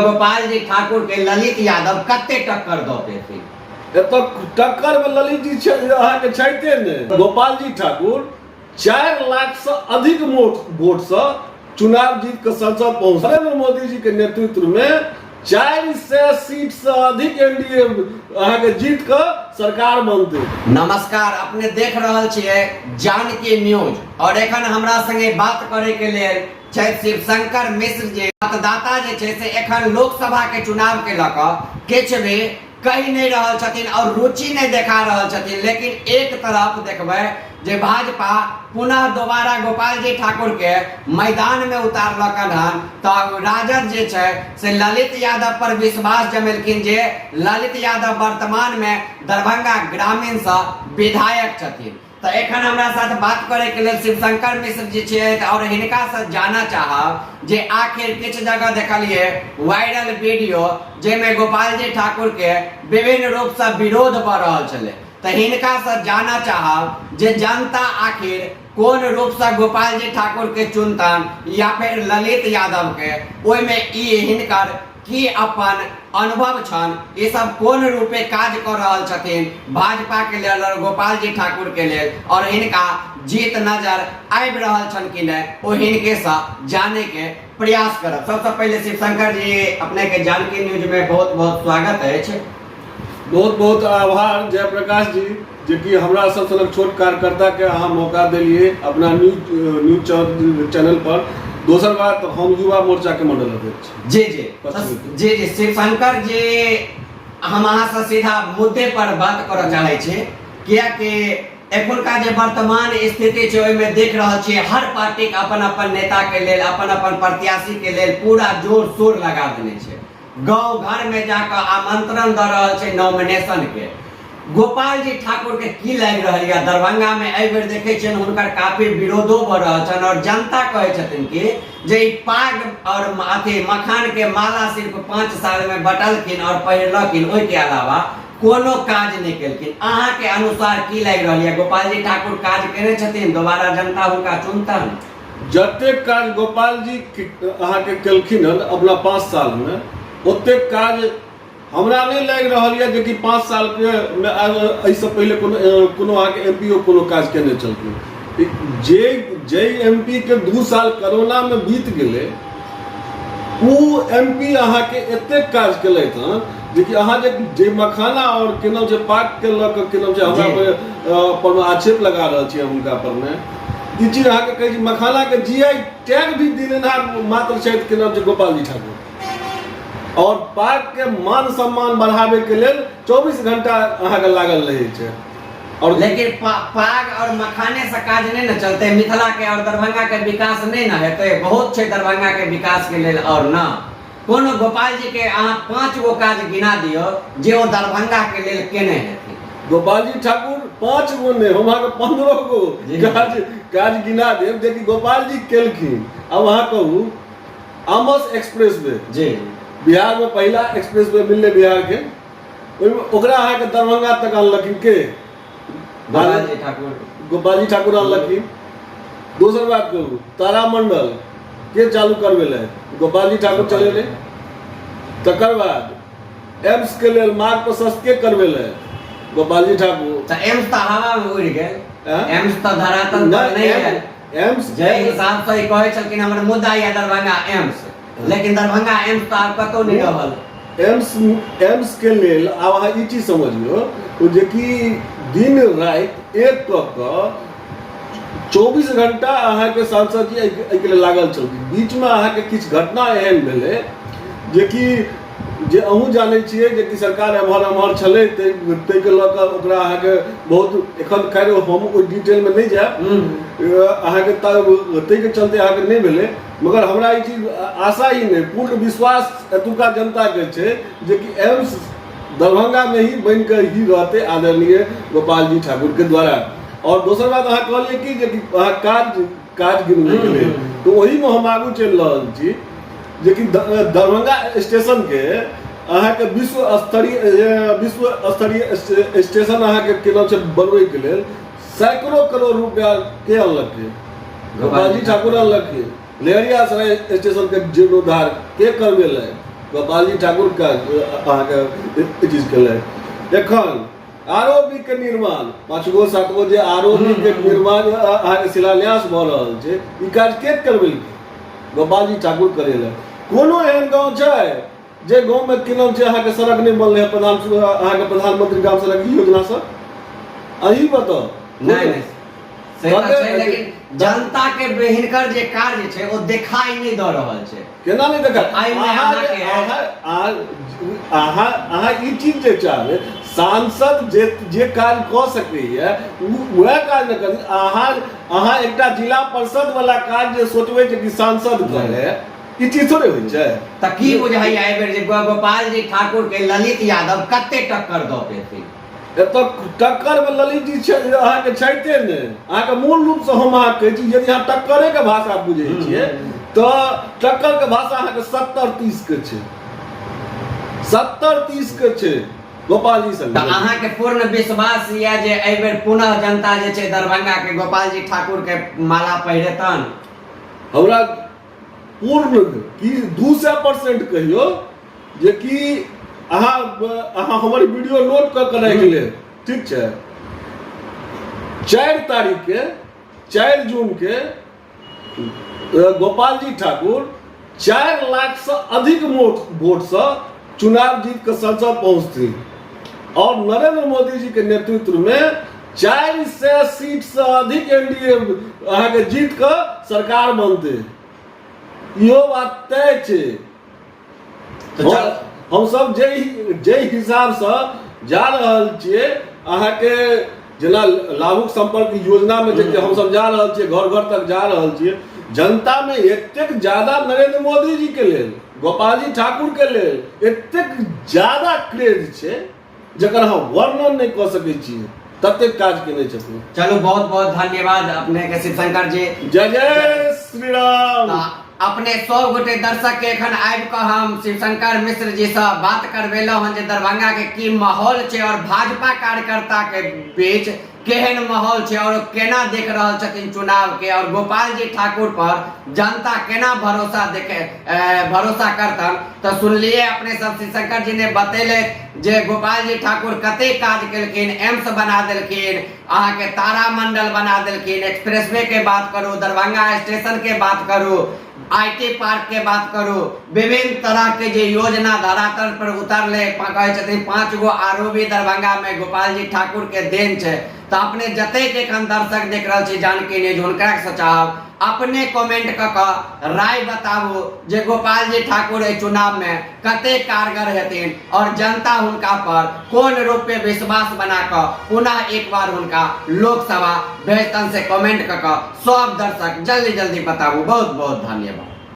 गोपाल जी ठाकुर के ललित यादव कते टक्कर दो पेथिन? एतऽ टक्कर में ललित जी अहाँ के छाइते ने। गोपाल जी ठाकुर 4 लाख से अधिक वोट से चुनाव जीत के संसद पहुंचे। नरेंद्र मोदी जी के नेतृत्व में 400 सीट से अधिक एनडीए अहाँ के जीत के सरकार बनते। नमस्कार, अपने देख रहल छियै जानकी न्यूज और एखन हमरा संगे बात करे के लेल छै शिवशंकर मिश्र जी, मतदाता जे छै से एखन लोकसभा के चुनाव के लऽ कऽ किछ भी कहि नहीं रहल छथिन और रुचि नहीं देखा रहल छथिन। लेकिन एक तरफ देखबै जे भाजपा पुनः दोबारा गोपाल जी ठाकुर के मैदान में उतारलकन हन, तो राजद जे छै से ललित यादव पर विश्वास जमेलखिन जे ललित यादव वर्तमान में दरभंगा ग्रामीण से विधायक छथिन। तो एखन हमरा साथ बात करे के लिए शिवशंकर मिश्र जी छे और हिनका से जाना चाहब जे आखिर किछ जगह देखलिए वायरल वीडियो जेमे गोपाल जी ठाकुर के विभिन्न रूप से विरोध भ रहल छले। तो हिनका से जाना चाहब जे जनता आखिर कोन रूप से गोपाल जी ठाकुर के चुनतन या फिर ललित यादव के, ओय में ई हिनकर की अपन अनुभव छन, ये सब कोन रूपे काज कर रहल छथिन भाजपा के लेल और गोपाल जी ठाकुर के लेल, और इनका जीत नजर आबि रहल छन कि नहीं, ओ हिनके से जाने के प्रयास करब। सबसे पहले शिवशंकर जी अपने के जानकी न्यूज में बहुत बहुत स्वागत है। बहुत बहुत आभार जयप्रकाश जी, जे कि हमरा सब सनक छोट कार्यकर्ता के अहाँ मौका दिलिए अपना न्यूज चैनल पर। दोसर बात, हम युवा मोर्चा के मंडल अध्यक्ष। जी जी शिवशंकर जी, हम अहाँ से सीधा मुद्दे पर बात करऽ चाहे छी, कियाकि एखुनका जे वर्तमान स्थिति छै ओहिमे देख रहल छियै हर पार्टी के अपन अपन नेता के लेल, अपन अपन प्रत्याशी के लेल पूरा जोर शोर लगा देने छै। गांव घर में जाकर आमंत्रण द रहल छै नॉमिनेशन के। गोपाल जी ठाकुर के की लागि रहल है दरभंगा में? एहि बेर देखे छियनि हुनकर काफी विरोधो भ रहल छन और जनता कहे छथिन कि जे पाग और अथी मखान के माला सिर्फ 5 साल में बटलखिन और पहिरलखिन, ओहि के अलावा कोनो काज नहीं केलखिन। अहाँ के अनुसार की लागि रहल है? गोपाल जी ठाकुर काज केने छथिन, दोबारा जनता हुनका चुनतन? जते काज गोपाल जी अहाँ के केलखिन हन अपना 5 साल में, ओते काज हमरा नहीं लग रहा है जे कि 5 साल के ऐसे पहले कोनो अहाँ के एमपीओ कोनो काज केने चलखिन। जे एमपी के 2 साल कोरोना में बीत गेले, वो एमपी अहाँ के एते काज केलैत हन जे कि अहाँ जे मखाना और केना जे पाक के लक केना जे हमरा पर आक्षेप लगा रहल छी हुनका पर में, ई चीज अहाँ के कहै छी मखाना के जीआई टैग भी दिलेना मात्र शायद केना जे गोपाल जी ठाकुर, और पाक के मान सम्मान बढ़ावे के लेल 24 घंटा अहाँ के लागल रहे छै। और लेकिन पाग और मखाने से काज नहीं न चलते, मिथिला के और दरभंगा के विकास नहीं न हेते। बहुत छै दरभंगा के विकास के लेल, और न कोनो गोपाल जी के अहाँ 5 गो काज गिना दियो जे ओ दरभंगा के लेल केने हेथिन। गोपाल जी ठाकुर 5 गो ने, हम अहाँ के 15 गो काज गिना देब जे कि गोपाल जी केलखिन। अब अहाँ कहू आमस एक्सप्रेस वे जी बिहार में पहला एक्सप्रेस वे मिलले बिहार के, ओकरा अहाँ के दरभंगा तक अनलखिन के गोपाल जी ठाकुर अनलखिन। दोसर बात कहू तारामंडल के चालू करवेले, गोपाल जी ठाकुर चलेले। तकर बाद एम्स के लेल मार्ग प्रशस्त के करवेले, गोपाल जी ठाकुर। त एम्स त हवा में उड़ गेल, एम्स त धरातल पर नहीं है। एम्स जय हिसाब से ही कहे छलखिन हमर मुद्दा या दरभंगा एम्स, लेकिन दरभंगा एम्स तो आप कतो नहीं रहल। एम्स के लेल आब अहाँ ई चीज समझियो जे कि दिन रात एक कऽ 24 घंटा अहाँ के सांसद जी एहि के लेल लागल छलखिन। बीच में अहाँ के किछ घटना एहन भेलै जे कि जे अहूँ जानै छियै जे कि सरकार एम्हर छलै, ताहि के लऽ कऽ ओकरा अहाँ के बहुत एखन खैर हम ओहि डिटेल में नहीं जायब, अहाँ के ताहि के चलते अहाँ के नहीं भेलै। मगर हमरा ई चीज आशा ही नहीं, पूर्ण विश्वास एतुका जनता के छै जे कि एम्स दरभंगा में ही बन के ही रहते आदरणीय गोपाल जी ठाकुर के द्वारा। और दोसर बात अहाँ कहलिए कि जे कि काज गिनने के लिए, तो वही में हम आगू चल रहल छी जे कि दरभंगा स्टेशन के अहाँ के विश्व स्तरीय स्टेशन अहाँ के केना छै बनबै के लेल सैकड़ों करोड़ रुपया के अनलकै, गोपाल जी ठाकुर अनलकै। लहरियासराय स्टेशन के जीर्णोद्धार के करवेले, गोपाल जी ठाकुर का अहाँके ई चीज केलथि। एखन आरओबी के निर्माण 5 गो 7 गो जे आरओबी के निर्माण अहाँके शिलान्यास भऽ रहल छै, ई काज के करबेलकै? गोपाल जी ठाकुर करेला। कोनो एहन गांव छै जे गांव में की नाम छै अहाँके सड़क नहीं बनले है, अहाँके प्रधानमंत्री ग्राम सड़क योजना से? अही बताओ। नहीं से तऽ छै, लेकिन जनता के हिनकर जे कार्य छै ओ देखाई नहीं दऽ रहल छै। केना नहीं देखा? अहाँ ई चीज जे चाहबै सांसद जे काज कऽ सकैए वएह काज न करी। अहाँ एकटा जिला परिषद वाला काज जे सोचबै कि सांसद करे, ई चीज थोड़े होइ छै। तऽ की बुझाइया एहि बेर जे गोपाल जी ठाकुर के ललित यादव कते टक्कर दऽ पेथिन? एतऽ टक्कर में ललित जी अहाँके छैते ने। अहाँके मूल रूप से हम अहाँ कहै छी, यदि अहाँ टक्करे के भाषा बुझै छियै तऽ टक्कर के भाषा अहाँके 70-30 के छै, 70-30 के छै गोपाल जी संग। तऽ अहाँके पूर्ण विश्वास यऽ जे एहि बेर पुनः जनता जे छै दरभंगा के गोपाल जी ठाकुर के माला पहिरेतन? हमरा पूर्ण की 200% कहियो जे कि अहाँ हमर वीडियो नोट कऽ के राखि लेब, ठीक छै? 4 तारीख के 4 जून के गोपाल जी ठाकुर 4 लाख से अधिक वोट से चुनाव जीत के संसद पहुंचती और नरेंद्र मोदी जी के नेतृत्व में 400 सीट से अधिक एनडीए अहाँके जीत के सरकार बनते। इहो बात तय छै। हम सब जे हिसाब से जा रहल छियै, अहाँके जेना लाभुक संपर्क योजना में जे हम सब जा रहल छियै, घर घर तक जा रहल छियै, जनता में एतेक ज्यादा नरेंद्र मोदी जी के लेल, गोपाल जी ठाकुर के लेल एतेक ज्यादा क्रेज छै जकर हम वर्णन नहीं कऽ सकै छी, तते काज केने छथिन। चलो बहुत बहुत धन्यवाद अपने के शिवशंकर जी। जय जय श्री राम। अपने 100 गोटे दर्शक के एखन आबि कऽ हम शिवशंकर मिश्र जी से बात करवेलहुँ हन जे दरभंगा के की माहौल छै और भाजपा कार्यकर्ता के बीच केहन माहौल छै और केना देख रहल छथिन चुनाव के, और गोपाल जी ठाकुर पर जनता केना भरोसा करतन। तो सुनलिए अपने सब शिवशंकर जी ने बतेले जे गोपाल जी ठाकुर कते काज केलखिन, एम्स बना देलखिन, अहाँके तारामंडल बना देलखिन, एक्सप्रेसवे के बात करू, दरभंगा स्टेशन के बात करू, आईटी पार्क के बात करू, विभिन्न तरह के जे योजना धरातल पर उतरले, कहै छथिन 5 गो आरओबी दरभंगा में गोपाल जी ठाकुर के देन छै। तो अपने जतेक एखन दर्शक देख रहल छी जानकी न्यूज, हुनका से चाहब अपने कमेंट क के राय बताबू जे गोपाल जी ठाकुर एहि चुनाव में कते कारगर हेथिन और जनता हुनका पर कोन रूप में विश्वास बना कर पुनः एक बार हुनका लोकसभा भेजतन से कमेंट क के सब दर्शक जल्दी जल्दी बताबू। बहुत बहुत धन्यवाद।